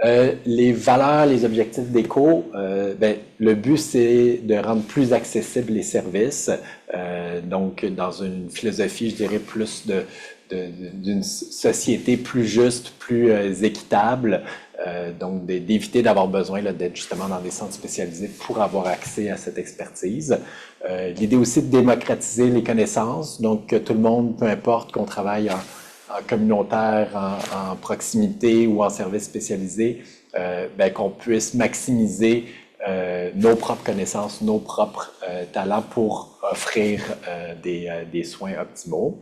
Les valeurs, les objectifs d'éco, le but, c'est de rendre plus accessibles les services. Donc, dans une philosophie, je dirais, plus d'une société plus juste, plus équitable. Donc, d'éviter d'avoir besoin d'être justement dans des centres spécialisés pour avoir accès à cette expertise. L'idée aussi de démocratiser les connaissances, donc que tout le monde, peu importe qu'on travaille en communautaire, en proximité ou en service spécialisé, qu'on puisse maximiser nos propres connaissances, nos propres talents pour offrir des soins optimaux.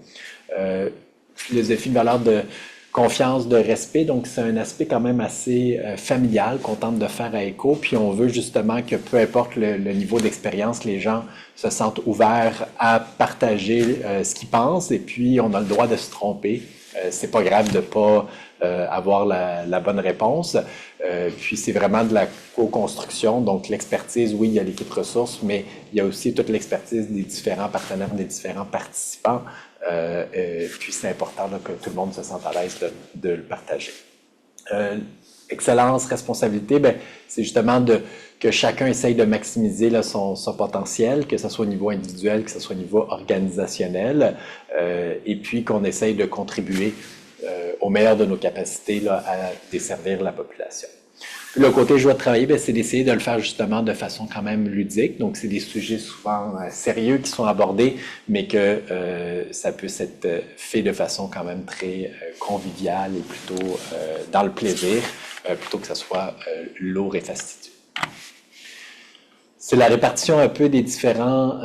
Philosophie, une valeur de confiance, de respect. Donc, c'est un aspect quand même assez familial qu'on tente de faire à ECHO. Puis, on veut justement que peu importe le niveau d'expérience, les gens se sentent ouverts à partager ce qu'ils pensent. Et puis, on a le droit de se tromper. C'est pas grave de pas avoir la bonne réponse. Puis, c'est vraiment de la co-construction. Donc, l'expertise, oui, il y a l'équipe ressources, mais il y a aussi toute l'expertise des différents partenaires, des différents participants. Puis c'est important là, que tout le monde se sente à l'aise de le partager. Excellence, responsabilité, c'est justement que chacun essaye de maximiser là, son potentiel, que ce soit au niveau individuel, que ce soit au niveau organisationnel, et puis qu'on essaye de contribuer au meilleur de nos capacités là, à desservir la population. Puis le côté joie de travailler, c'est d'essayer de le faire justement de façon quand même ludique. Donc, c'est des sujets souvent sérieux qui sont abordés, mais que ça peut être fait de façon quand même très conviviale et plutôt dans le plaisir, plutôt que ça soit lourd et fastidieux. C'est la répartition un peu des différents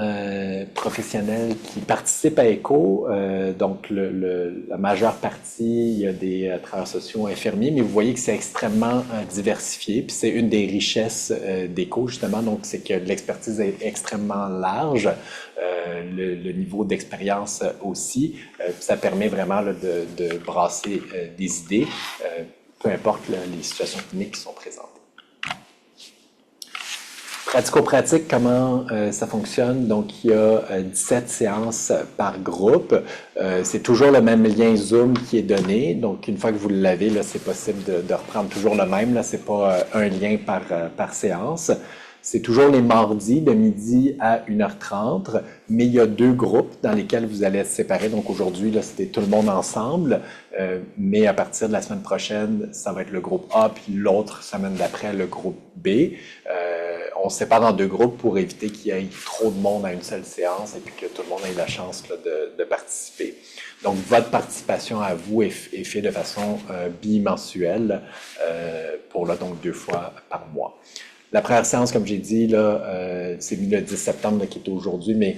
professionnels qui participent à ECHO. Donc, la majeure partie, il y a des travailleurs sociaux infirmiers, mais vous voyez que c'est extrêmement diversifié. Puis c'est une des richesses d'ECHO, justement. Donc, c'est que l'expertise est extrêmement large. Le niveau d'expérience aussi. Ça permet vraiment là, de brasser des idées, peu importe là, les situations cliniques qui sont présentes. Pratico-pratique, comment ça fonctionne? Donc, il y a 17 séances par groupe. C'est toujours le même lien Zoom qui est donné. Donc, une fois que vous l'avez, là, c'est possible de reprendre toujours le même. Là, c'est pas un lien par séance. C'est toujours les mardis de midi à 1h30, mais il y a 2 groupes dans lesquels vous allez être séparés. Donc aujourd'hui, là, c'était tout le monde ensemble, mais à partir de la semaine prochaine, ça va être le groupe A, puis l'autre semaine d'après, le groupe B. On se sépare en 2 groupes pour éviter qu'il y ait trop de monde à une seule séance et puis que tout le monde ait la chance là, de participer. Donc, votre participation à vous est faite de façon bimensuelle pour là, donc 2 fois par mois. La première séance, comme j'ai dit, là, c'est le 10 septembre là, qui est aujourd'hui, mais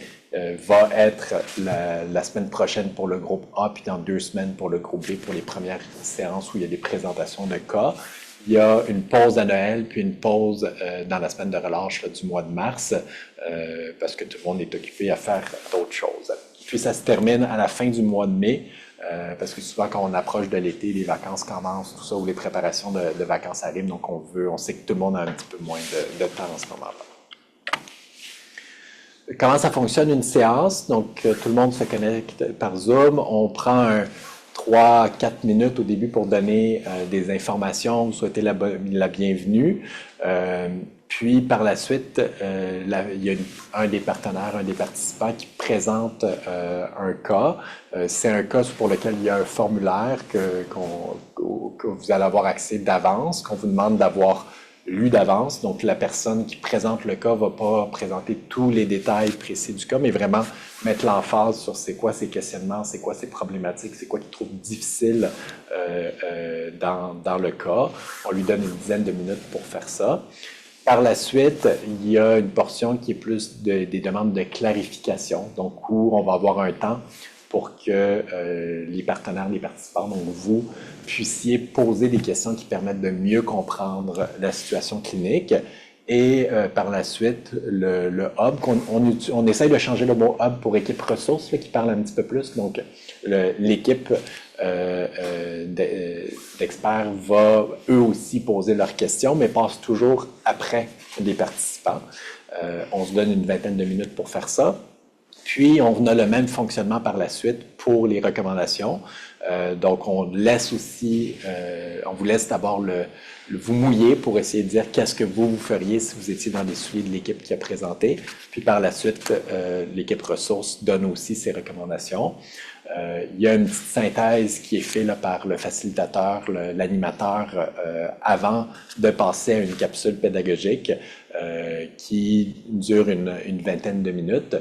va être la semaine prochaine pour le groupe A, puis dans 2 semaines pour le groupe B, pour les premières séances où il y a des présentations de cas. Il y a une pause à Noël, puis une pause dans la semaine de relâche là, du mois de mars, parce que tout le monde est occupé à faire d'autres choses. Puis ça se termine à la fin du mois de mai, parce que souvent quand on approche de l'été, les vacances commencent, tout ça, ou les préparations de vacances arrivent, donc on sait que tout le monde a un petit peu moins de temps en ce moment-là. Comment ça fonctionne une séance? Donc tout le monde se connecte par Zoom, on prend 3-4 minutes au début pour donner des informations, vous souhaitez la bienvenue. Puis par la suite, il y a un des partenaires, un des participants qui présente un cas. C'est un cas pour lequel il y a un formulaire que vous allez avoir accès d'avance, qu'on vous demande d'avoir lu d'avance. Donc, la personne qui présente le cas ne va pas présenter tous les détails précis du cas, mais vraiment mettre l'emphase sur c'est quoi ses questionnements, c'est quoi ses problématiques, c'est quoi qu'il trouve difficile dans le cas. On lui donne une dizaine de minutes pour faire ça. Par la suite, il y a une portion qui est plus des demandes de clarification, donc où on va avoir un temps pour que les partenaires, les participants, donc vous, puissiez poser des questions qui permettent de mieux comprendre la situation clinique. Et par la suite, le hub, on essaye de changer le mot hub pour équipe ressources, là, qui parle un petit peu plus. Donc, l'équipe d'experts va eux aussi poser leurs questions, mais passe toujours après les participants. On se donne une vingtaine de minutes pour faire ça. Puis, on a le même fonctionnement par la suite pour les recommandations. Donc, on vous laisse d'abord vous mouiller pour essayer de dire qu'est-ce que vous feriez si vous étiez dans les souliers de l'équipe qui a présenté. Puis, par la suite, l'équipe ressources donne aussi ses recommandations. Il y a une petite synthèse qui est faite là, par le facilitateur, l'animateur, avant de passer à une capsule pédagogique qui dure une vingtaine de minutes.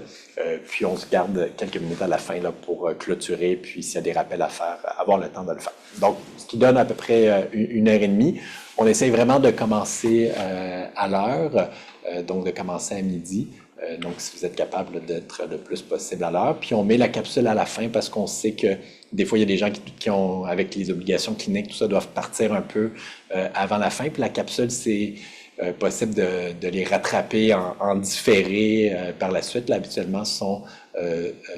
Puis on se garde quelques minutes à la fin là, pour clôturer, puis s'il y a des rappels à faire, avoir le temps de le faire. Donc, ce qui donne à peu près 1 heure et demie. On essaye vraiment de commencer à l'heure, donc de commencer à midi. Donc, si vous êtes capable d'être le plus possible à l'heure. Puis, on met la capsule à la fin parce qu'on sait que des fois, il y a des gens qui ont, avec les obligations cliniques, tout ça, doivent partir un peu avant la fin. Puis, la capsule, c'est possible de les rattraper en différé par la suite. Là, habituellement, sont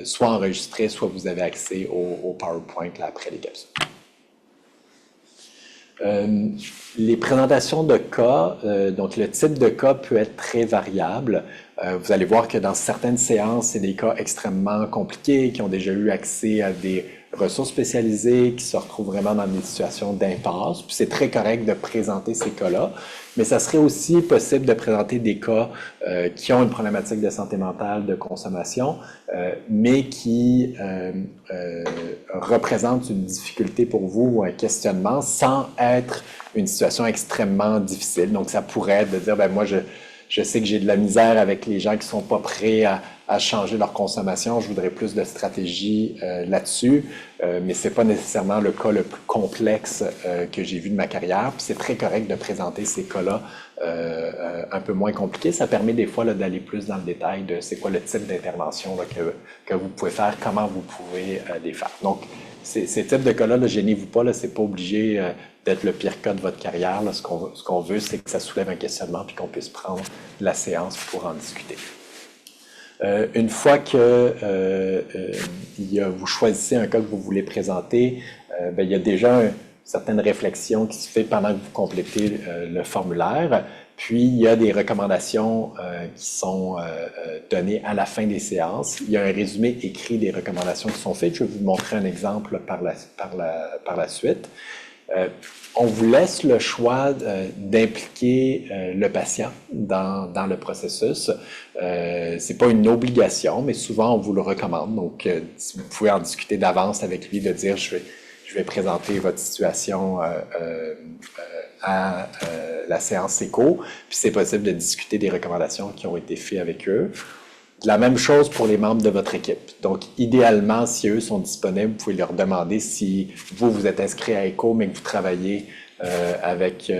soit enregistrés, soit vous avez accès au PowerPoint là, après les capsules. Les présentations de cas, donc le type de cas peut être très variable. Vous allez voir que dans certaines séances, c'est des cas extrêmement compliqués, qui ont déjà eu accès à des ressources spécialisées, qui se retrouvent vraiment dans des situations d'impasse. Puis c'est très correct de présenter ces cas-là, mais ça serait aussi possible de présenter des cas qui ont une problématique de santé mentale, de consommation, mais qui représentent une difficulté pour vous ou un questionnement sans être une situation extrêmement difficile. Donc, ça pourrait être de dire, ben moi, je sais que j'ai de la misère avec les gens qui sont pas prêts à changer leur consommation. Je voudrais plus de stratégie là-dessus, mais c'est pas nécessairement le cas le plus complexe que j'ai vu de ma carrière. Puis c'est très correct de présenter ces cas-là un peu moins compliqués. Ça permet des fois d'aller plus dans le détail de c'est quoi le type d'intervention que vous pouvez faire, comment vous pouvez les faire. Donc, ces types de cas-là, gênez-vous pas, là, c'est pas obligé d'être le pire cas de votre carrière. Là. Ce qu'on veut, c'est que ça soulève un questionnement puis qu'on puisse prendre la séance pour en discuter. Une fois que vous choisissez un cas que vous voulez présenter, il y a déjà une certaine réflexion qui se fait pendant que vous complétez le formulaire. Puis, il y a des recommandations qui sont données à la fin des séances. Il y a un résumé écrit des recommandations qui sont faites. Je vais vous montrer un exemple par la suite. On vous laisse le choix d'impliquer le patient dans le processus. C'est pas une obligation, mais souvent on vous le recommande. Donc, si vous pouvez en discuter d'avance avec lui, de dire je vais présenter votre situation à la séance éco, puis c'est possible de discuter des recommandations qui ont été faites avec eux. La même chose pour les membres de votre équipe. Donc, idéalement, si eux sont disponibles, vous pouvez leur demander si vous êtes inscrit à ECHO, mais que vous travaillez avec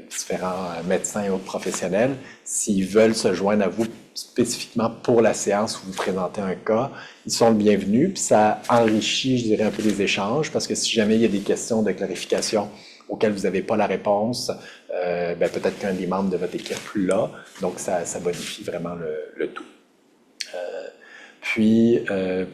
différents médecins et autres professionnels, s'ils veulent se joindre à vous spécifiquement pour la séance où vous présentez un cas, ils sont le bienvenu. Puis ça enrichit, je dirais, un peu les échanges, parce que si jamais il y a des questions de clarification auxquelles vous n'avez pas la réponse, peut-être qu'un des membres de votre équipe l'a. Donc, ça bonifie vraiment le tout. Puis,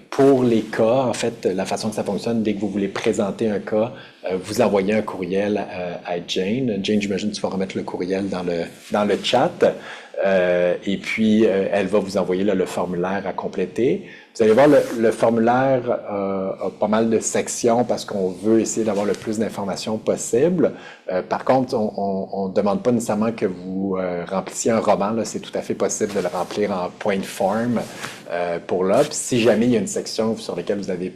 pour les cas, en fait, la façon que ça fonctionne, dès que vous voulez présenter un cas, vous envoyez un courriel à Jane. Jane, j'imagine que tu vas remettre le courriel dans le chat. Et puis, elle va vous envoyer là, le formulaire à compléter. Vous allez voir, le formulaire a pas mal de sections parce qu'on veut essayer d'avoir le plus d'informations possible. Par contre, on ne demande pas nécessairement que vous remplissiez un roman. C'est tout à fait possible de le remplir en point form pour là. Puis si jamais il y a une section sur laquelle vous n'avez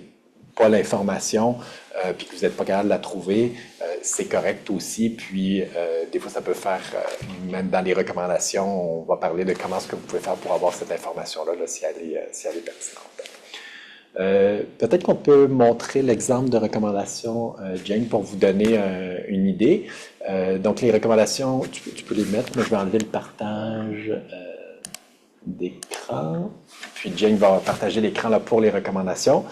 pas l'information puis que vous n'êtes pas capable de la trouver, c'est correct aussi. Puis, des fois, ça peut faire, même dans les recommandations, on va parler de comment est-ce que vous pouvez faire pour avoir cette information-là, si elle est pertinente. Peut-être qu'on peut montrer l'exemple de recommandation, Jane, pour vous donner une idée. Donc, les recommandations, tu peux les mettre, mais je vais enlever le partage d'écran. Puis Jane va partager l'écran là pour les recommandations.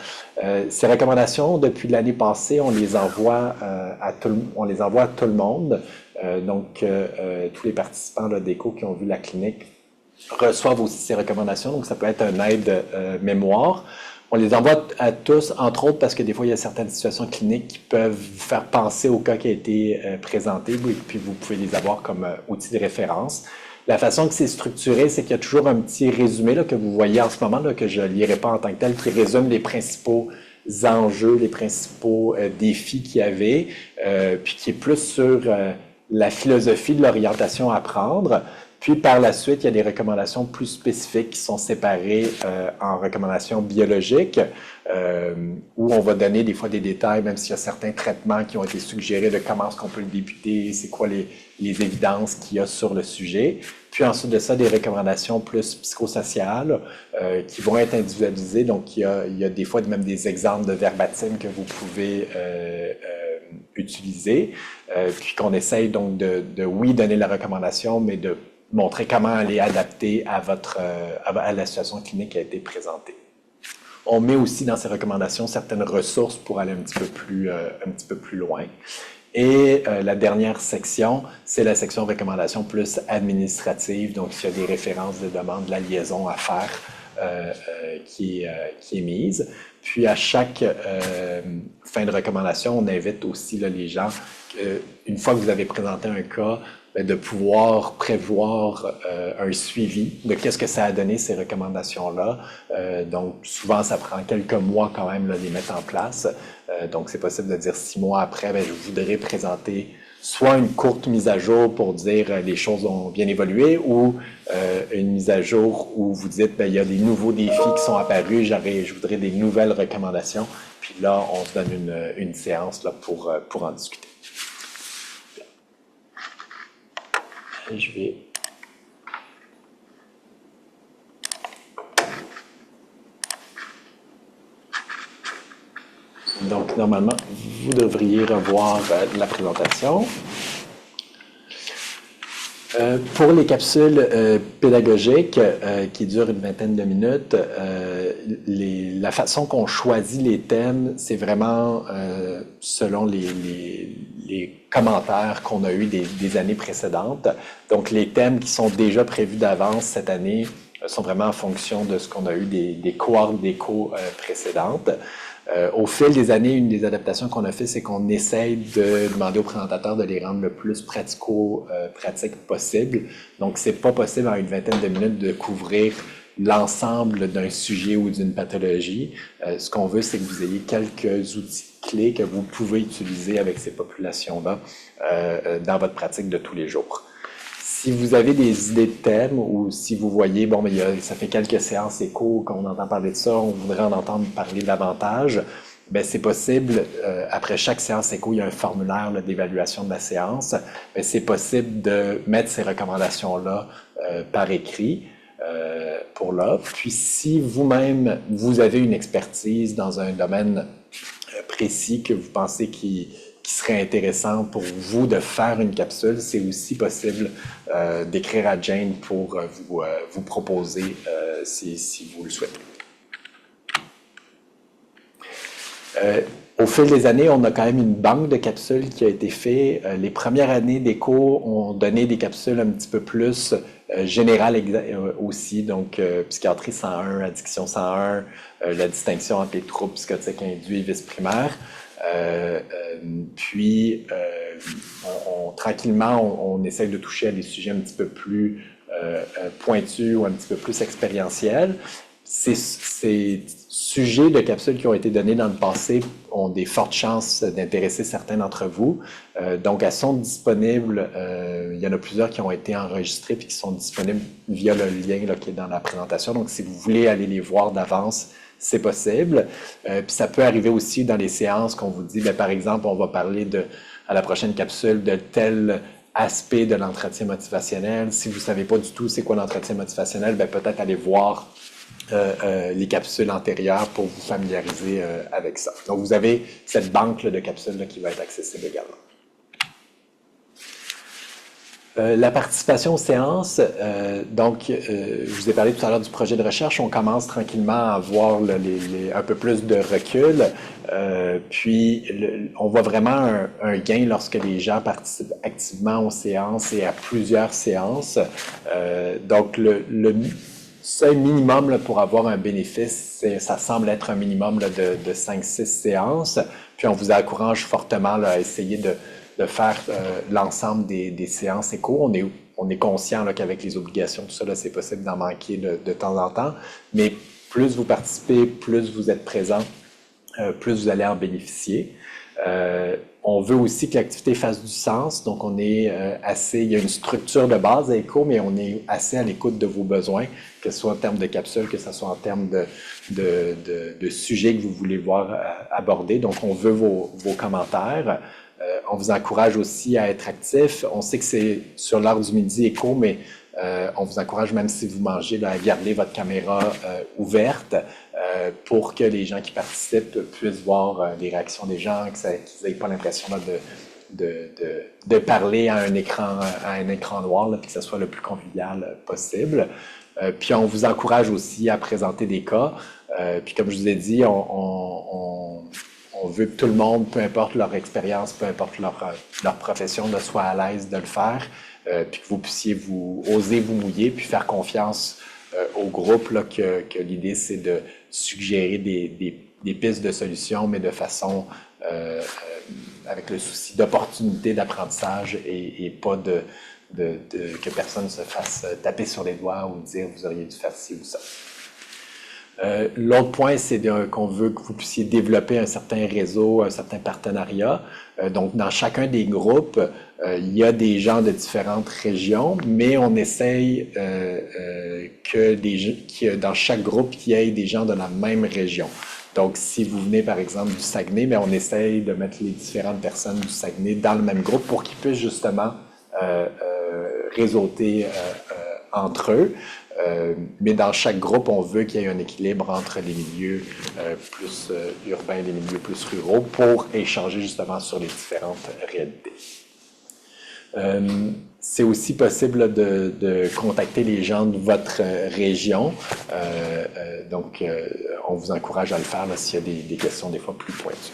Ces recommandations, depuis l'année passée, on les envoie à tout le monde. Donc, tous les participants d'ECHO qui ont vu la clinique reçoivent aussi ces recommandations. Donc, ça peut être un aide mémoire. On les envoie à tous, entre autres parce que des fois, il y a certaines situations cliniques qui peuvent vous faire penser au cas qui a été présenté, et puis vous pouvez les avoir comme outil de référence. La façon que c'est structuré, c'est qu'il y a toujours un petit résumé là, que vous voyez en ce moment, là, que je ne lirai pas en tant que tel, qui résume les principaux enjeux, les principaux défis qu'il y avait, puis qui est plus sur la philosophie de l'orientation à prendre. Puis par la suite, il y a des recommandations plus spécifiques qui sont séparées en recommandations biologiques, où on va donner des fois des détails, même s'il y a certains traitements qui ont été suggérés de comment est-ce qu'on peut le débuter, c'est quoi les évidences qu'il y a sur le sujet. Puis ensuite de ça, des recommandations plus psychosociales qui vont être individualisées. Donc, il y a des fois même des exemples de verbatim que vous pouvez utiliser, puis qu'on essaye donc oui, donner la recommandation, mais de montrer comment elle est adaptée à la situation clinique qui a été présentée. On met aussi dans ces recommandations certaines ressources pour aller un petit peu plus loin. Et la dernière section, c'est la section recommandations plus administrative. Donc, il y a des références de demande, de la liaison à faire qui est mise. Puis, à chaque fin de recommandation, on invite aussi là, les gens, une fois que vous avez présenté un cas, de pouvoir prévoir un suivi de qu'est-ce que ça a donné ces recommandations-là. Donc, souvent, ça prend quelques mois quand même là, de les mettre en place. Donc, c'est possible de dire 6 mois après, je voudrais présenter soit une courte mise à jour pour dire les choses ont bien évolué ou une mise à jour où vous dites il y a des nouveaux défis qui sont apparus, je voudrais des nouvelles recommandations. Puis là, on se donne une séance là, pour en discuter. Je vais... Donc, normalement, vous devriez revoir la présentation. Pour les capsules pédagogiques qui durent une vingtaine de minutes, la façon qu'on choisit les thèmes, c'est vraiment selon les commentaires qu'on a eus des années précédentes. Donc, les thèmes qui sont déjà prévus d'avance cette année sont vraiment en fonction de ce qu'on a eu des cohortes d'écho précédentes. Au fil des années, une des adaptations qu'on a fait, c'est qu'on essaye de demander aux présentateurs de les rendre le plus pratico-pratique possible. Donc, c'est pas possible en une vingtaine de minutes de couvrir l'ensemble d'un sujet ou d'une pathologie. Ce qu'on veut, c'est que vous ayez quelques outils clés que vous pouvez utiliser avec ces populations-là dans votre pratique de tous les jours. Si vous avez des idées de thèmes ou si vous voyez, ça fait quelques séances écho qu'on entend parler de ça, on voudrait en entendre parler davantage, c'est possible, après chaque séance écho, il y a un formulaire d'évaluation de la séance, c'est possible de mettre ces recommandations-là par écrit pour là. Puis si vous-même, vous avez une expertise dans un domaine précis que vous pensez qui serait intéressant pour vous de faire une capsule, c'est aussi possible d'écrire à Jane pour vous proposer si vous le souhaitez. Au fil des années, on a quand même une banque de capsules qui a été faite. Les premières années d'écho ont donné des capsules un petit peu plus générales aussi, donc psychiatrie 101, addiction 101, la distinction entre les troubles psychotiques induits et vices primaires. Puis, tranquillement, on essaye de toucher à des sujets un petit peu plus pointus ou un petit peu plus expérientiels. Ces sujets de capsules qui ont été donnés dans le passé ont des fortes chances d'intéresser certains d'entre vous. Donc, elles sont disponibles. Il y en a plusieurs qui ont été enregistrées et qui sont disponibles via le lien là, qui est dans la présentation. Donc, si vous voulez aller les voir d'avance, c'est possible. Puis ça peut arriver aussi dans les séances qu'on vous dit, par exemple, on va parler à la prochaine capsule de tel aspect de l'entretien motivationnel. Si vous ne savez pas du tout c'est quoi l'entretien motivationnel, peut-être aller voir les capsules antérieures pour vous familiariser avec ça. Donc, vous avez cette banque là, de capsules là, qui va être accessible également. La participation aux séances, je vous ai parlé tout à l'heure du projet de recherche, on commence tranquillement à avoir un peu plus de recul, puis on voit vraiment un gain lorsque les gens participent activement aux séances et à plusieurs séances. Donc, le seuil minimum là, pour avoir un bénéfice, ça semble être un minimum là, de 5-6 séances, puis on vous encourage fortement là, à essayer de faire l'ensemble des séances éco. On est conscient qu'avec les obligations, tout ça, c'est possible d'en manquer de temps en temps, mais plus vous participez, plus vous êtes présent, plus vous allez en bénéficier. On veut aussi que l'activité fasse du sens, donc on est il y a une structure de base à ECHO, mais on est assez à l'écoute de vos besoins, que ce soit en termes de capsules, que ce soit en termes de sujets que vous voulez voir abordés. Donc on veut vos commentaires. On vous encourage aussi à être actif. On sait que c'est sur l'heure du midi ECHO, mais on vous encourage, même si vous mangez, à garder votre caméra ouverte pour que les gens qui participent puissent voir les réactions des gens, qu'ils n'aient pas l'impression de parler à un écran noir, puis que ce soit le plus convivial possible. Puis on vous encourage aussi à présenter des cas. Puis comme je vous ai dit, on veut que tout le monde, peu importe leur expérience, peu importe leur profession, soit à l'aise de le faire. Puis que vous puissiez oser vous mouiller, puis faire confiance au groupe, que l'idée, c'est de suggérer des pistes de solutions, mais de façon avec le souci d'opportunité d'apprentissage et pas que personne se fasse taper sur les doigts ou dire « vous auriez dû faire ci ou ça ». L'autre point, c'est qu'on veut que vous puissiez développer un certain réseau, un certain partenariat. Donc, dans chacun des groupes, il y a des gens de différentes régions, mais on essaye que dans chaque groupe, il y ait des gens de la même région. Donc, si vous venez, par exemple, du Saguenay, mais on essaye de mettre les différentes personnes du Saguenay dans le même groupe pour qu'ils puissent justement réseauter entre eux. Mais dans chaque groupe, on veut qu'il y ait un équilibre entre les milieux plus urbains et les milieux plus ruraux pour échanger justement sur les différentes réalités. C'est aussi possible de contacter les gens de votre région. Donc, on vous encourage à le faire s'il y a des questions des fois plus pointues.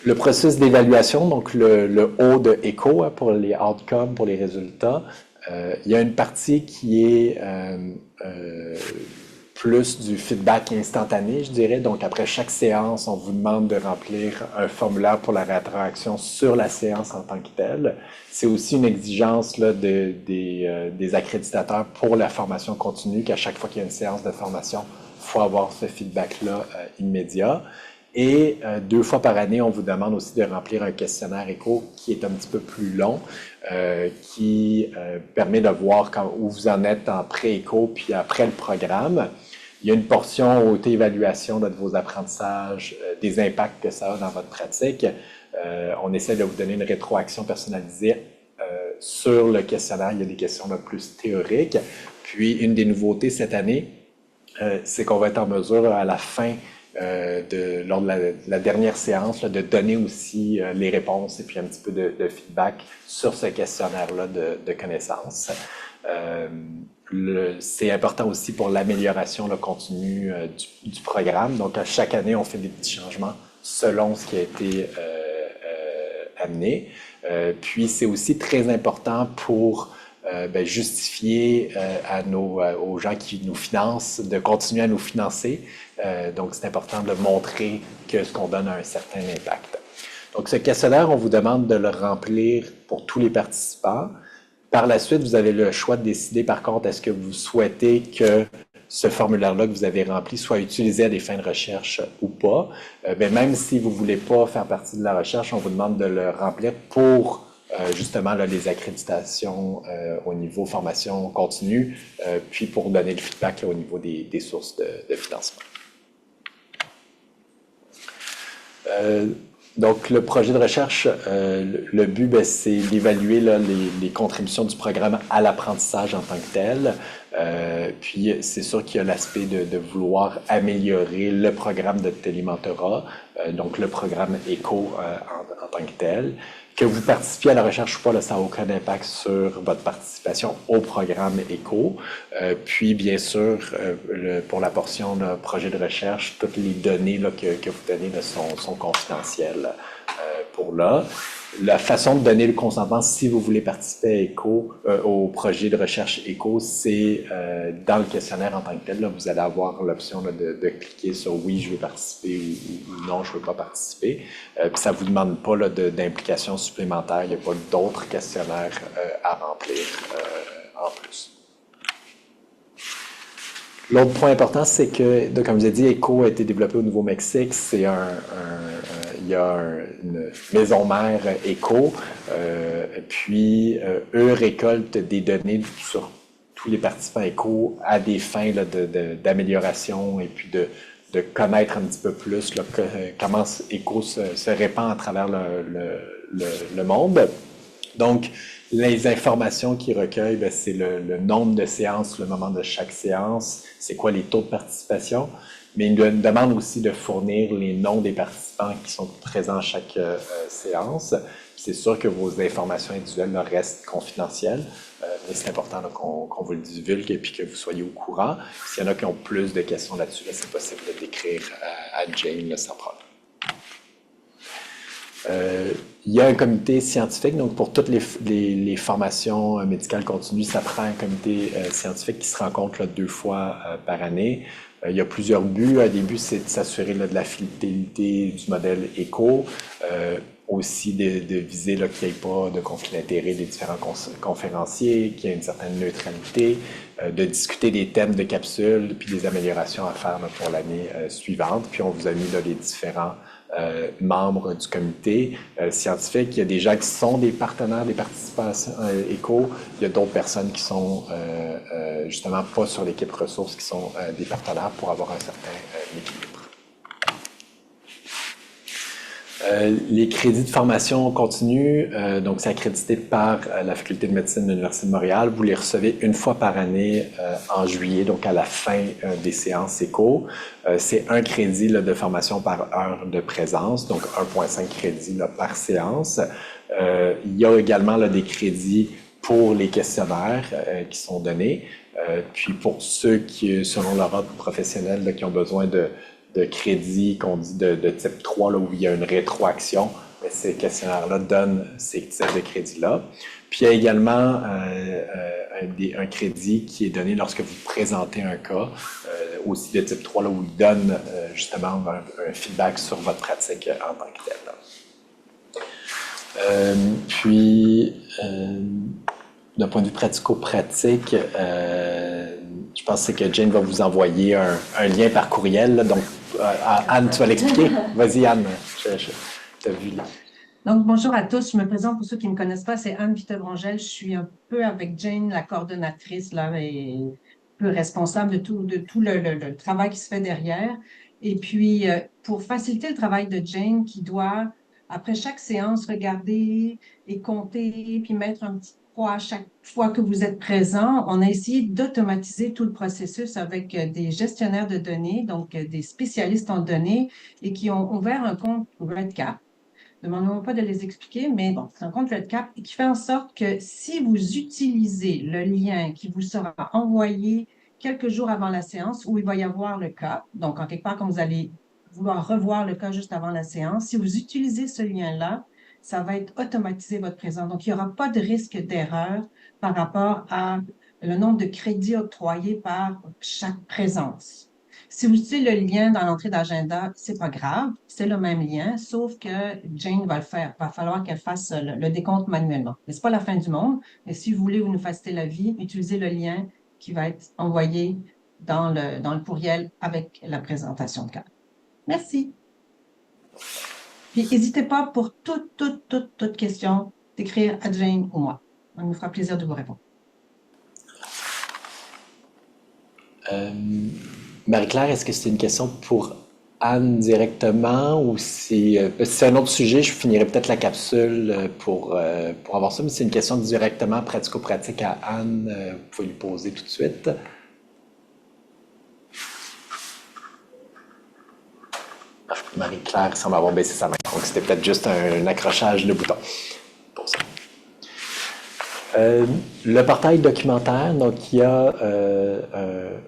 Le processus d'évaluation, donc le O de ECHO pour les outcomes, pour les résultats, il y a une partie qui est plus du feedback instantané, je dirais. Donc, après chaque séance, on vous demande de remplir un formulaire pour la rétroaction sur la séance en tant que telle. C'est aussi une exigence des accréditateurs pour la formation continue, qu'à chaque fois qu'il y a une séance de formation, il faut avoir ce feedback-là immédiat. Et 2 fois par année, on vous demande aussi de remplir un questionnaire ECHO qui est un petit peu plus long, qui permet de voir où vous en êtes en pré-ECHO puis après le programme. Il y a une portion auto-évaluation de vos apprentissages, des impacts que ça a dans votre pratique. On essaie de vous donner une rétroaction personnalisée sur le questionnaire. Il y a des questions plus théoriques. Puis, une des nouveautés cette année, c'est qu'on va être en mesure à la fin lors de la dernière séance, de donner aussi les réponses et puis un petit peu de feedback sur ce questionnaire-là de connaissances. C'est important aussi pour l'amélioration continue du programme. Donc, à chaque année, on fait des petits changements selon ce qui a été amené. Puis, c'est aussi très important pour justifier aux gens qui nous financent de continuer à nous financer. Donc, c'est important de montrer que ce qu'on donne a un certain impact. Donc, ce questionnaire, on vous demande de le remplir pour tous les participants. Par la suite, vous avez le choix de décider, par contre, est-ce que vous souhaitez que ce formulaire-là que vous avez rempli soit utilisé à des fins de recherche ou pas. Même si vous ne voulez pas faire partie de la recherche, on vous demande de le remplir pour justement les accréditations au niveau formation continue, puis pour donner le feedback au niveau des sources de financement. Donc, le projet de recherche, le but, c'est d'évaluer les contributions du programme à l'apprentissage en tant que tel. Puis, c'est sûr qu'il y a l'aspect de vouloir améliorer le programme de télémentorat, donc le programme ECHO en tant que tel. Que vous participiez à la recherche ou pas, ça n'a aucun impact sur votre participation au programme ECHO. Puis, bien sûr, pour la portion projet de recherche, toutes les données que vous donnez sont confidentielles. pour là. La façon de donner le consentement, si vous voulez participer à au projet de recherche ECHO, c'est dans le questionnaire en tant que tel. Là, vous allez avoir l'option de cliquer sur « Oui, je veux participer » ou « Non, je ne veux pas participer ». Puis ça ne vous demande pas d'implication supplémentaire. Il n'y a pas d'autres questionnaires à remplir en plus. L'autre point important, c'est que, comme je vous ai dit, ECHO a été développé au Nouveau-Mexique. C'est il y a une maison mère ECHO, puis eux récoltent des données sur tous les participants ECHO à des fins d'amélioration et puis de connaître un petit peu plus comment ECHO se répand à travers le monde. Donc, les informations qu'ils recueillent, c'est le nombre de séances, le moment de chaque séance, c'est quoi les taux de participation, mais ils nous demandent aussi de fournir les noms des participants qui sont présents à chaque séance. C'est sûr que vos informations individuelles restent confidentielles, mais c'est important qu'on vous le divulgue et puis que vous soyez au courant. S'il y en a qui ont plus de questions là-dessus, c'est possible de d'écrire à Jane sans problème. Il y a un comité scientifique, donc pour toutes les formations médicales continues, ça prend un comité scientifique qui se rencontre 2 fois par année. Il y a plusieurs buts. Un des buts, c'est de s'assurer de la fidélité du modèle ECHO, aussi de viser qu'il n'y ait pas de conflit d'intérêts des différents conférenciers, qu'il y ait une certaine neutralité, de discuter des thèmes de capsules puis des améliorations à faire pour l'année suivante. Puis on vous a mis les différents membres du comité scientifique. Il y a des gens qui sont des partenaires, des participants ECHO. Il y a d'autres personnes qui sont justement pas sur l'équipe ressources, qui sont des partenaires pour avoir un certain équilibre. Les crédits de formation continue, donc c'est accrédité par la Faculté de médecine de l'Université de Montréal. Vous les recevez une fois par année en juillet, donc à la fin des séances ECHO. C'est un crédit de formation par heure de présence, donc 1,5 crédit par séance. Il y a également des crédits pour les questionnaires qui sont donnés. Puis pour ceux qui, selon leur ordre professionnel, qui ont besoin de crédits qu'on dit de type 3, où il y a une rétroaction, mais ces questionnaires-là donnent ces types de crédits-là. Puis il y a également un crédit qui est donné lorsque vous présentez un cas, aussi de type 3, où il donne justement un feedback sur votre pratique en tant que telle. Puis, d'un point de vue pratico-pratique, je pense que Jane va vous envoyer un lien par courriel. Donc, Anne, tu vas l'expliquer? Vas-y, Anne. Je t'ai vu là. Donc, bonjour à tous. Je me présente pour ceux qui ne me connaissent pas. C'est Anne Vittevrangel. Je suis un peu avec Jane, la coordonnatrice, là, et un peu responsable de tout le travail qui se fait derrière. Et puis, pour faciliter le travail de Jane, qui doit, après chaque séance, regarder et compter, puis mettre un petit croix à chaque fois que vous êtes présent, on a essayé d'automatiser tout le processus avec des gestionnaires de données, donc des spécialistes en données, et qui ont ouvert un compte RedCap. Demandons pas de les expliquer, mais bon, c'est un compte RedCap qui fait en sorte que si vous utilisez le lien qui vous sera envoyé quelques jours avant la séance où il va y avoir le cas, donc en quelque part, quand vous allez vouloir revoir le cas juste avant la séance, si vous utilisez ce lien-là, ça va être automatisé votre présence. Donc, il n'y aura pas de risque d'erreur par rapport à le nombre de crédits octroyés par chaque présence. Si vous utilisez le lien dans l'entrée d'agenda, c'est pas grave, c'est le même lien, sauf que Jane va le faire. Il va falloir qu'elle fasse le décompte manuellement. Mais c'est pas la fin du monde, mais si vous voulez vous nous faciliter la vie, utilisez le lien qui va être envoyé dans le courriel avec la présentation de cas. Merci. Puis, n'hésitez pas pour toute question d'écrire à Jane ou moi. On nous fera plaisir de vous répondre. Marie-Claire, est-ce que c'est une question pour Anne directement ou si c'est un autre sujet, je finirai peut-être la capsule pour avoir ça, mais c'est une question directement pratico-pratique à Anne, vous pouvez lui poser tout de suite. Marie-Claire semble avoir baissé sa main, donc c'était peut-être juste un accrochage de bouton pour ça. Le portail documentaire, donc il y a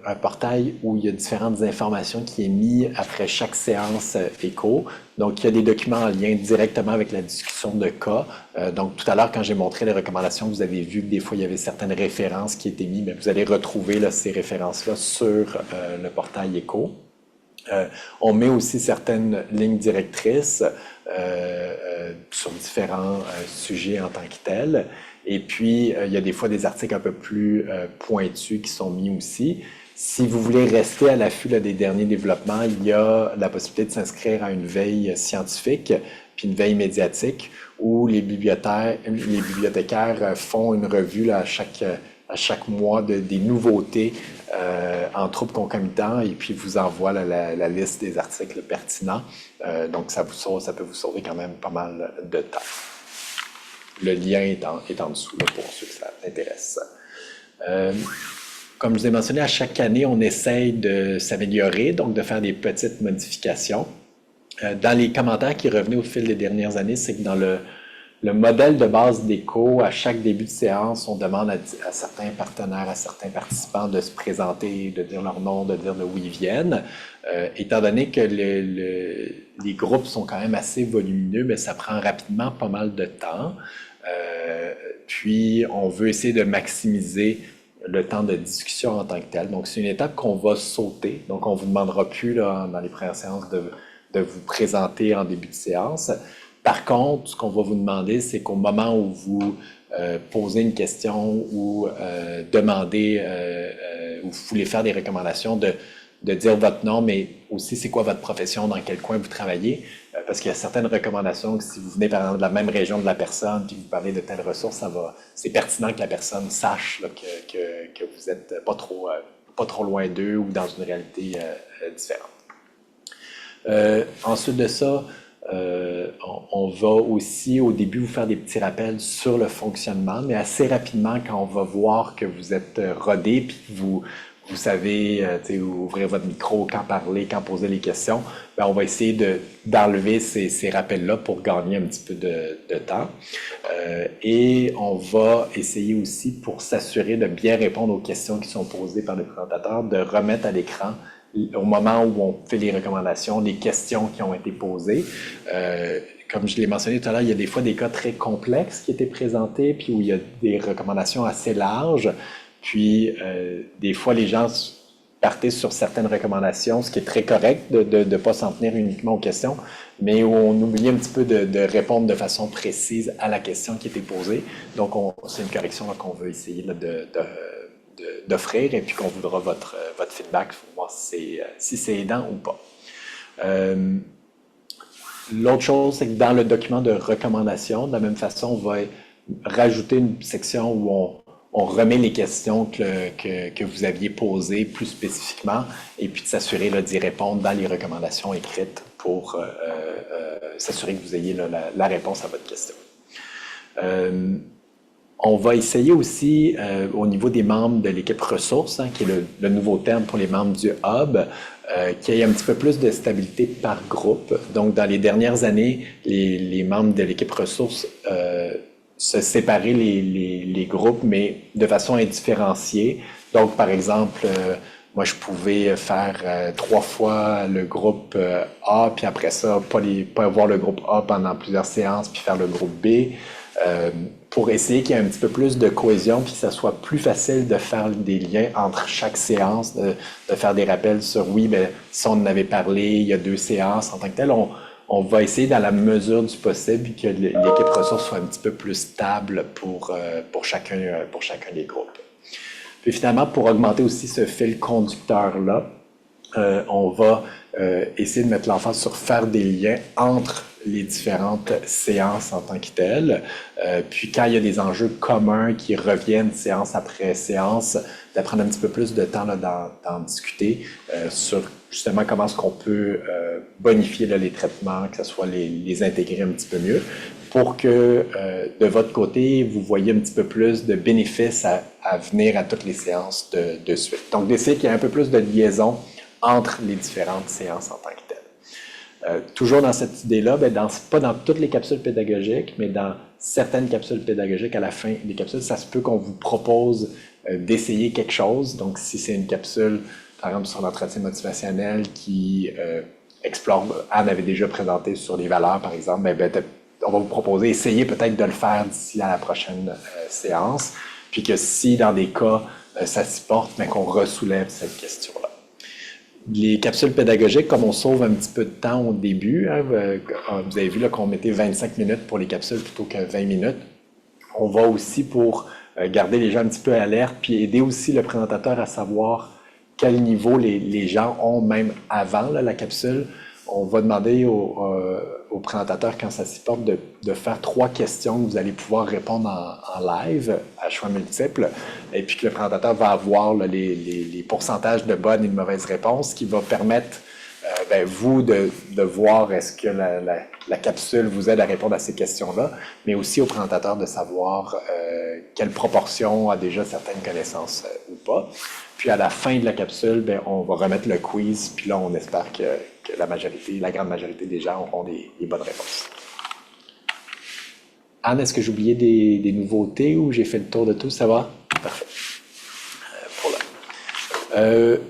un portail où il y a différentes informations qui est mis après chaque séance écho. Donc il y a des documents en lien directement avec la discussion de cas. Donc tout à l'heure, quand j'ai montré les recommandations, vous avez vu que des fois il y avait certaines références qui étaient mises, mais vous allez retrouver là, ces références-là sur le portail écho. On met aussi certaines lignes directrices sur différents sujets en tant que tels. Et puis, il y a des fois des articles un peu plus pointus qui sont mis aussi. Si vous voulez rester à l'affût des derniers développements, il y a la possibilité de s'inscrire à une veille scientifique puis une veille médiatique où les bibliothécaires font une revue là, à chaque mois des nouveautés en troubles concomitants et puis vous envoie la liste des articles pertinents. Donc, ça peut vous sauver quand même pas mal de temps. Le lien est en dessous là, pour ceux que ça intéresse. Comme je vous ai mentionné, à chaque année, on essaye de s'améliorer, donc de faire des petites modifications. Dans les commentaires qui revenaient au fil des dernières années, c'est que dans le modèle de base d'écho, à chaque début de séance, on demande à certains partenaires, à certains participants de se présenter, de dire leur nom, de dire d'où ils viennent. Étant donné que les groupes sont quand même assez volumineux, mais ça prend rapidement pas mal de temps. Puis, on veut essayer de maximiser le temps de discussion en tant que tel. Donc, c'est une étape qu'on va sauter. Donc, on ne vous demandera plus là, dans les premières séances de vous présenter en début de séance. Par contre, ce qu'on va vous demander, c'est qu'au moment où vous posez une question ou demandez ou vous voulez faire des recommandations, de dire votre nom, mais aussi c'est quoi votre profession, dans quel coin vous travaillez. Parce qu'il y a certaines recommandations que si vous venez par exemple de la même région de la personne puis que vous parlez de telle ressource, c'est pertinent que la personne sache là, que vous n'êtes pas trop loin d'eux ou dans une réalité différente. Ensuite de ça, on va aussi au début vous faire des petits rappels sur le fonctionnement, mais assez rapidement quand on va voir que vous êtes rodé puis que vous savez ouvrir votre micro, quand parler, quand poser les questions, bien, on va essayer d'enlever ces rappels-là pour gagner un petit peu de temps. Et on va essayer aussi, pour s'assurer de bien répondre aux questions qui sont posées par le présentateur, de remettre à l'écran au moment où on fait les recommandations, les questions qui ont été posées. Comme je l'ai mentionné tout à l'heure, il y a des fois des cas très complexes qui étaient présentés, puis où il y a des recommandations assez larges. Puis, des fois, les gens partaient sur certaines recommandations, ce qui est très correct de ne pas s'en tenir uniquement aux questions, mais où on oublie un petit peu de répondre de façon précise à la question qui était posée. Donc, c'est une correction qu'on veut essayer là, d'offrir et puis qu'on voudra votre feedback pour voir si c'est aidant ou pas. L'autre chose, c'est que dans le document de recommandation, de la même façon, on va rajouter une section où on remet les questions que vous aviez posées plus spécifiquement et puis de s'assurer d'y répondre dans les recommandations écrites pour s'assurer que vous ayez la réponse à votre question. On va essayer aussi, au niveau des membres de l'équipe ressources, qui est le nouveau terme pour les membres du Hub, qu'il y ait un petit peu plus de stabilité par groupe. Donc, dans les dernières années, les membres de l'équipe ressources se séparaient les groupes, mais de façon indifférenciée. Donc, par exemple, moi, je pouvais faire 3 fois le groupe A, puis après ça, pas avoir le groupe A pendant plusieurs séances, puis faire le groupe B. Pour essayer qu'il y ait un petit peu plus de cohésion puis que ça soit plus facile de faire des liens entre chaque séance, de faire des rappels sur oui, bien, si on en avait parlé il y a 2 séances en tant que tel, on va essayer dans la mesure du possible que l'équipe ressources soit un petit peu plus stable pour chacun des groupes. Puis finalement, pour augmenter aussi ce fil conducteur-là, on va essayer de mettre l'emphase sur faire des liens entre les différentes séances en tant que telles. Puis quand il y a des enjeux communs qui reviennent séance après séance, de prendre un petit peu plus de temps d'en discuter sur justement comment est-ce qu'on peut bonifier les traitements, que ce soit les intégrer un petit peu mieux, pour que de votre côté, vous voyez un petit peu plus de bénéfices à venir à toutes les séances de suite. Donc d'essayer qu'il y ait un peu plus de liaison entre les différentes séances en tant que telles. Toujours dans cette idée-là, pas dans toutes les capsules pédagogiques, mais dans certaines capsules pédagogiques, à la fin des capsules, ça se peut qu'on vous propose d'essayer quelque chose. Donc, si c'est une capsule, par exemple, sur l'entretien motivationnel qui explore, Anne avait déjà présenté sur les valeurs, par exemple, on va vous proposer, essayez peut-être de le faire d'ici à la prochaine séance, puis que si dans des cas, ça s'y porte, mais qu'on ressoulève cette question-là. Les capsules pédagogiques, comme on sauve un petit peu de temps au début, hein, vous avez vu là, qu'on mettait 25 minutes pour les capsules plutôt que 20 minutes, on va aussi pour garder les gens un petit peu alertes, puis aider aussi le présentateur à savoir quel niveau les gens ont même avant là, la capsule. On va demander au présentateur, quand ça s'y porte, de faire 3 questions que vous allez pouvoir répondre en live, à choix multiples, et puis que le présentateur va avoir là, les pourcentages de bonnes et de mauvaises réponses, qui va permettre vous de voir est-ce que la capsule vous aide à répondre à ces questions-là, mais aussi au présentateur de savoir quelle proportion a déjà certaines connaissances ou pas. Puis à la fin de la capsule, on va remettre le quiz, puis là, on espère que la grande majorité des gens auront des bonnes réponses. Anne, est-ce que j'ai oublié des nouveautés ou j'ai fait le tour de tout? Ça va? Parfait.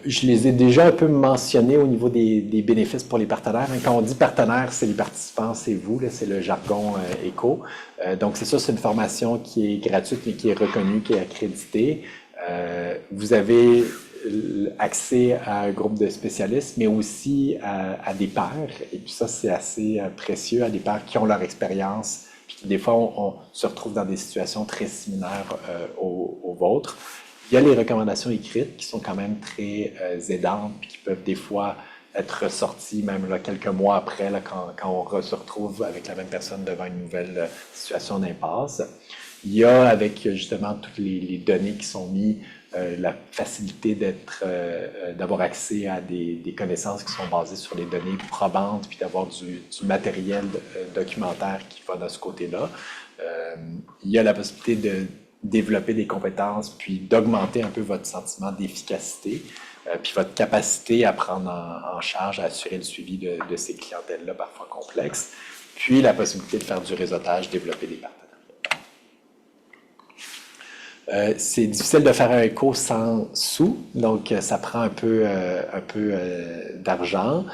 Je les ai déjà un peu mentionnés au niveau des bénéfices pour les partenaires. Quand on dit partenaire, c'est les participants, c'est vous, c'est le jargon éco. Donc c'est ça, c'est une formation qui est gratuite et qui est reconnue, qui est accréditée. Vous avez accès à un groupe de spécialistes, mais aussi à des pairs. Et puis ça, c'est assez précieux, à des pairs qui ont leur expérience. Puis des fois, on se retrouve dans des situations très similaires aux vôtres. Il y a les recommandations écrites qui sont quand même très aidantes, puis qui peuvent des fois être ressorties même là, quelques mois après, là, quand on se retrouve avec la même personne devant une nouvelle situation d'impasse. Il y a, avec justement toutes les données qui sont mises, la facilité d'avoir accès à des connaissances qui sont basées sur les données probantes, puis d'avoir du matériel documentaire qui va de ce côté-là. Il y a la possibilité de développer des compétences, puis d'augmenter un peu votre sentiment d'efficacité, puis votre capacité à prendre en charge, à assurer le suivi de ces clientèles-là parfois complexes, puis la possibilité de faire du réseautage, développer des partenariats. C'est difficile de faire un éco sans sous, donc ça prend un peu d'argent.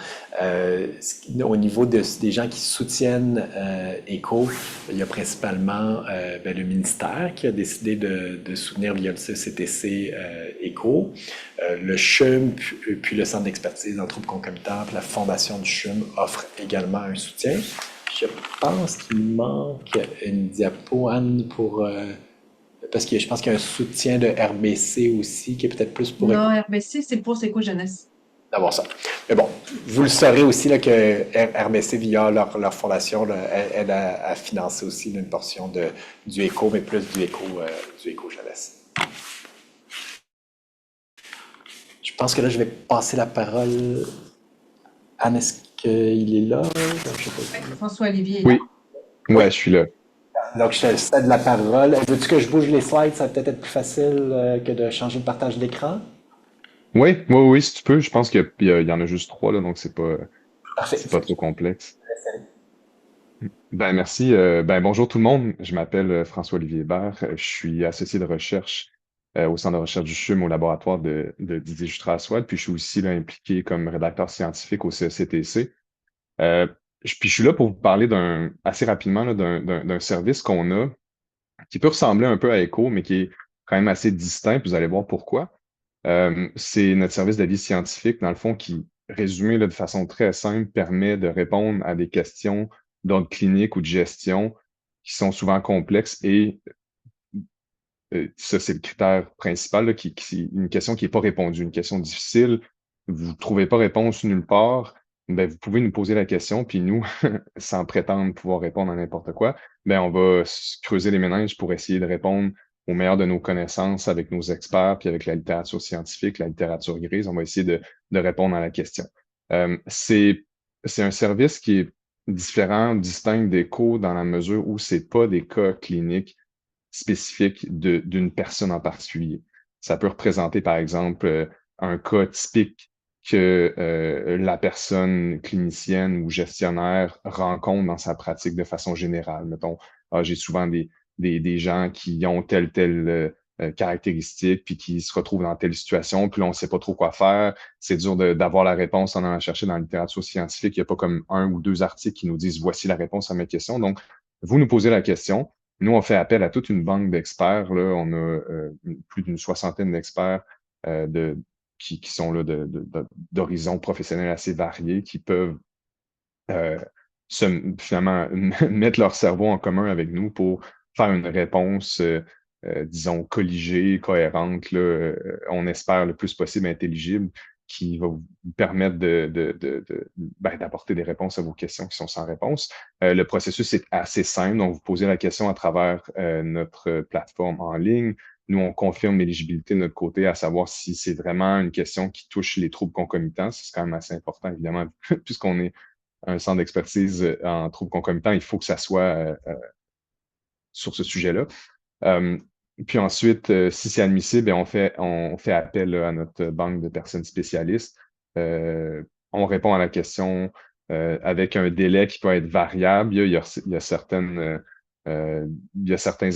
Au niveau des gens qui soutiennent éco, il y a principalement le ministère qui a décidé de soutenir via le CCTC éco, le CHUM, puis le Centre d'expertise en troubles concomitants, puis la Fondation du CHUM offre également un soutien. Je pense qu'il manque une diapo, Anne, pour... parce que je pense qu'il y a un soutien de RBC aussi, qui est peut-être plus pour... Non, RBC, c'est pour Éco-Jeunesse. D'avoir ça. Mais bon, vous le saurez aussi là, que RBC, via leur fondation, là, aide à financer aussi une portion du éco, mais plus du éco-jeunesse. Je pense que là, je vais passer la parole. Anne, est-ce qu'il est là? Je sais pas. François-Olivier. Oui, ouais, je suis là. Donc, je te cède la parole. Veux-tu que je bouge les slides? Ça va peut-être être plus facile que de changer de partage d'écran. Oui, si tu peux. Je pense qu'il y en a juste 3, là, donc c'est Parfait. pas trop complexe. Ben, merci. Bonjour tout le monde. Je m'appelle François-Olivier Hébert. Je suis associé de recherche au Centre de recherche du CHUM au laboratoire de Didier Jutra-Aswad. Puis je suis aussi là, impliqué comme rédacteur scientifique au CECTC. Puis je suis là pour vous parler assez rapidement là, d'un service qu'on a qui peut ressembler un peu à Echo, mais qui est quand même assez distinct. Puis vous allez voir pourquoi. C'est notre service d'avis scientifique, dans le fond, qui, résumé là, de façon très simple, permet de répondre à des questions d'ordre clinique ou de gestion qui sont souvent complexes et ça, c'est le critère principal, là, une question qui n'est pas répondue, une question difficile, vous ne trouvez pas réponse nulle part, ben, vous pouvez nous poser la question, puis nous, sans prétendre pouvoir répondre à n'importe quoi, ben, on va creuser les méninges pour essayer de répondre au meilleur de nos connaissances avec nos experts, puis avec la littérature scientifique, la littérature grise, on va essayer de répondre à la question. C'est un service qui est différent, distinct d'Echo dans la mesure où c'est pas des cas cliniques spécifiques d'une personne en particulier. Ça peut représenter, par exemple, un cas typique que la personne clinicienne ou gestionnaire rencontre dans sa pratique de façon générale. Mettons, j'ai souvent des gens qui ont telle caractéristique, puis qui se retrouvent dans telle situation, puis là, on ne sait pas trop quoi faire. C'est dur d'avoir la réponse en allant chercher dans la littérature scientifique. Il n'y a pas comme 1 ou 2 articles qui nous disent voici la réponse à mes questions. Donc, vous nous posez la question. Nous, on fait appel à toute une banque d'experts. Là, on a plus d'une 60aine d'experts qui sont là d'horizons professionnels assez variés, qui peuvent finalement mettre leur cerveau en commun avec nous pour faire une réponse, disons, colligée, cohérente, là, on espère le plus possible intelligible, qui va vous permettre d'apporter des réponses à vos questions qui sont sans réponse. Le processus est assez simple, donc vous posez la question à travers notre plateforme en ligne. Nous, on confirme l'éligibilité de notre côté, à savoir si c'est vraiment une question qui touche les troubles concomitants. C'est quand même assez important, évidemment, puisqu'on est un centre d'expertise en troubles concomitants, il faut que ça soit sur ce sujet-là. Puis ensuite, si c'est admissible, on fait appel là, à notre banque de personnes spécialistes. On répond à la question avec un délai qui peut être variable. Il y a certains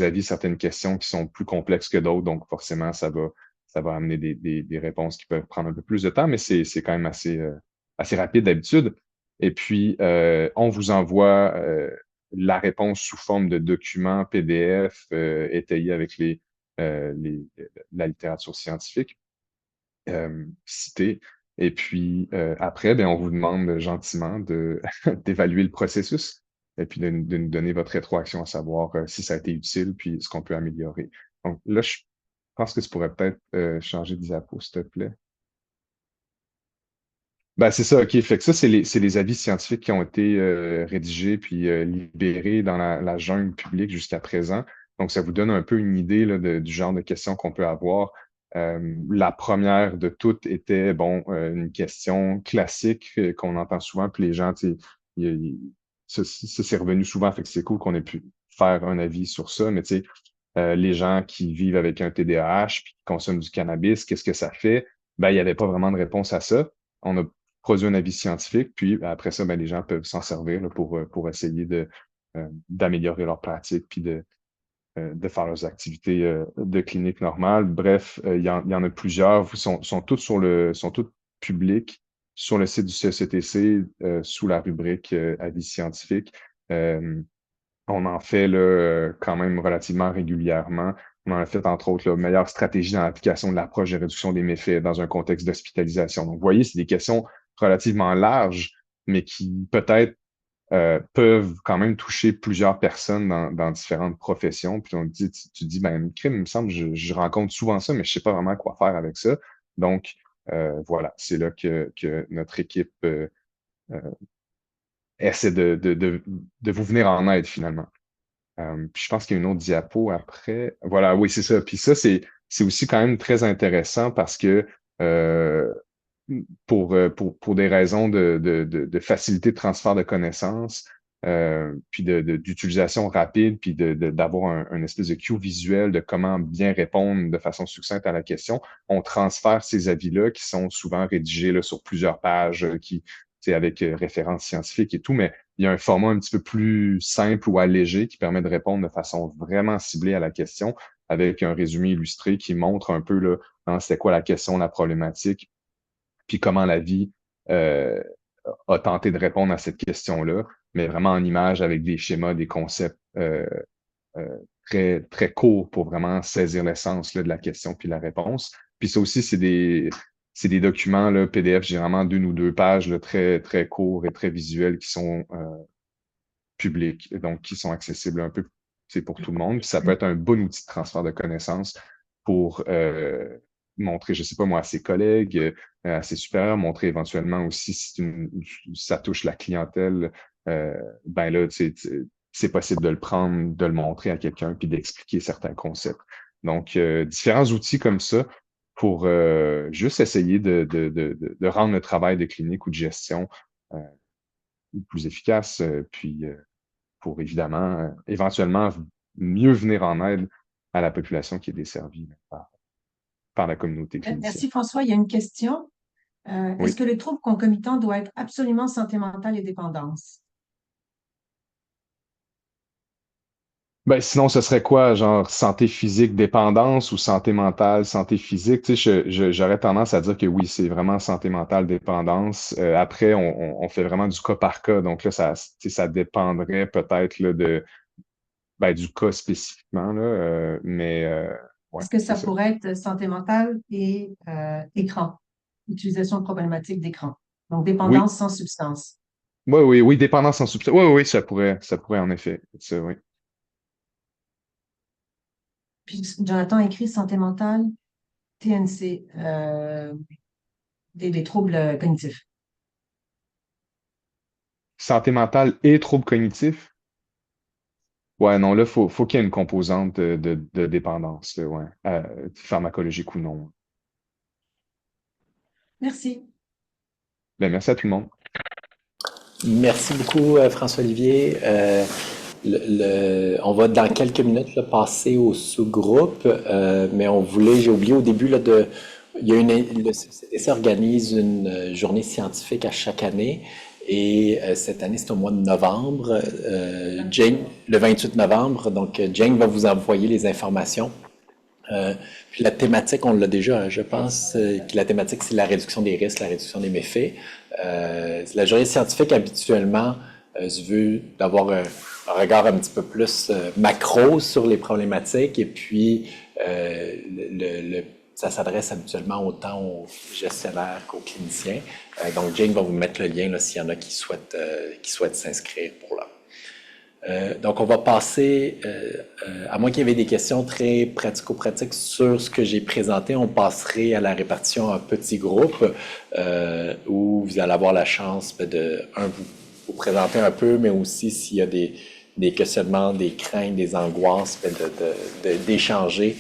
avis, certaines questions qui sont plus complexes que d'autres, donc forcément, ça va amener des réponses qui peuvent prendre un peu plus de temps, mais c'est quand même assez rapide d'habitude. Et puis, on vous envoie la réponse sous forme de documents PDF étayés avec la littérature scientifique citée. Et puis, après, ben, on vous demande gentiment d'évaluer le processus et puis de nous donner votre rétroaction à savoir si ça a été utile, puis ce qu'on peut améliorer. Donc là, je pense que tu pourrais peut-être changer de diapo, s'il te plaît. Ben, c'est ça, OK. Fait que ça, c'est les avis scientifiques qui ont été rédigés puis libérés dans la jungle publique jusqu'à présent. Donc, ça vous donne un peu une idée là, du genre de questions qu'on peut avoir. La première de toutes était, bon, une question classique qu'on entend souvent, puis les gens, tu sais, ça, c'est revenu souvent, fait que c'est cool qu'on ait pu faire un avis sur ça, mais tu sais, les gens qui vivent avec un TDAH puis qui consomment du cannabis, qu'est-ce que ça fait? Ben, il n'y avait pas vraiment de réponse à ça. On a produit un avis scientifique, puis après ça, ben, les gens peuvent s'en servir là, pour essayer d'améliorer leur pratique, puis de faire leurs activités de clinique normale. Bref, il y en a plusieurs, sont toutes sont toutes publiques sur le site du CECTC sous la rubrique avis scientifique. On en fait là, quand même relativement régulièrement. On en a fait, entre autres, la meilleure stratégie dans l'application de l'approche de réduction des méfaits dans un contexte d'hospitalisation. Donc, vous voyez, c'est des questions relativement larges, mais qui peut-être peuvent quand même toucher plusieurs personnes dans différentes professions. Puis tu te dis, ben, crime, il me semble, je rencontre souvent ça, mais je sais pas vraiment quoi faire avec ça. Donc, voilà, c'est là que notre équipe essaie de vous venir en aide finalement. Puis je pense qu'il y a une autre diapo après. Voilà, oui, c'est ça. Puis ça, c'est aussi quand même très intéressant parce que euh, pour des raisons de facilité de transfert de connaissances, puis d'utilisation rapide, puis d'avoir un espèce de cue visuel de comment bien répondre de façon succincte à la question, on transfère ces avis-là qui sont souvent rédigés là, sur plusieurs pages, avec références scientifiques et tout, mais il y a un format un petit peu plus simple ou allégé qui permet de répondre de façon vraiment ciblée à la question, avec un résumé illustré qui montre un peu là, c'était quoi la question, la problématique, puis comment la vie a tenté de répondre à cette question-là, mais vraiment en image avec des schémas, des concepts euh, très, très courts pour vraiment saisir l'essence là, de la question puis la réponse. Puis ça aussi, c'est des documents là, PDF, généralement d'une ou deux pages, là, très, très courts et très visuels qui sont publics, donc qui sont accessibles un peu c'est pour tout le monde. Puis ça peut être un bon outil de transfert de connaissances pour montrer, je sais pas moi, à ses collègues, à ses supérieurs, montrer éventuellement aussi si ça touche la clientèle, ben là, c'est possible de le prendre, de le montrer à quelqu'un, puis d'expliquer certains concepts. Donc, différents outils comme ça pour juste essayer de rendre le travail de clinique ou de gestion plus efficace, puis pour évidemment, éventuellement, mieux venir en aide à la population qui est desservie par la communauté clinicienne. Merci François. Il y a une question. Est-ce Oui. que le trouble concomitant doit être absolument santé mentale et dépendance? Ben, sinon, ce serait quoi, genre santé physique, dépendance ou santé mentale, santé physique? Tu sais, j'aurais tendance à dire que oui, c'est vraiment santé mentale, dépendance. Après, on fait vraiment du cas par cas. Donc là, tu sais, ça dépendrait peut-être là, ben, du cas spécifiquement, là, ouais, Est-ce que c'est ça ça. pourrait être santé mentale et écran, utilisation problématique d'écran? Donc, Oui, dépendance sans substance. oui, oui, oui, dépendance sans substance. Oui, oui, oui, ça pourrait en effet. Ça, oui. Puis Jonathan a écrit santé mentale, TNC, des troubles cognitifs. Santé mentale et troubles cognitifs. Ouais, non, là, faut qu'il y ait une composante de dépendance, là, ouais, pharmacologique ou non. Merci. Ben, merci à tout le monde. Merci beaucoup, François-Olivier. On va dans quelques minutes là, passer au sous-groupe, mais j'ai oublié au début là, le CCDC organise une journée scientifique à chaque année et cette année c'est au mois de novembre. Jane, le 28 novembre, donc Jane va vous envoyer les informations. Puis la thématique, on l'a déjà, hein, je pense, que la thématique, c'est la réduction des risques, la réduction des méfaits. La journée scientifique, habituellement, se veut d'avoir un regard un petit peu plus macro sur les problématiques et puis ça s'adresse habituellement autant aux gestionnaires qu'aux cliniciens. Donc, Jane va vous mettre le lien là, s'il y en a qui souhaitent s'inscrire pour là. Donc, on va passer, à moins qu'il y ait des questions très pratico-pratiques sur ce que j'ai présenté, on passerait à la répartition en petits groupes où vous allez avoir la chance vous présenter un peu, mais aussi s'il y a des questionnements, des craintes, des angoisses, d'échanger,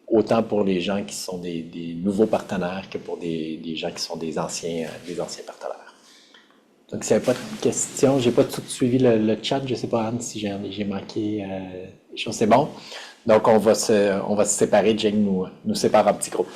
autant pour les gens qui sont des nouveaux partenaires que pour des gens qui sont des anciens partenaires. Donc, s'il n'y avait pas de questions, j'ai pas tout suivi le chat. Je sais pas, Anne, si j'ai manqué les choses. C'est bon. Donc, on va se séparer. Jane nous sépare en petits groupes.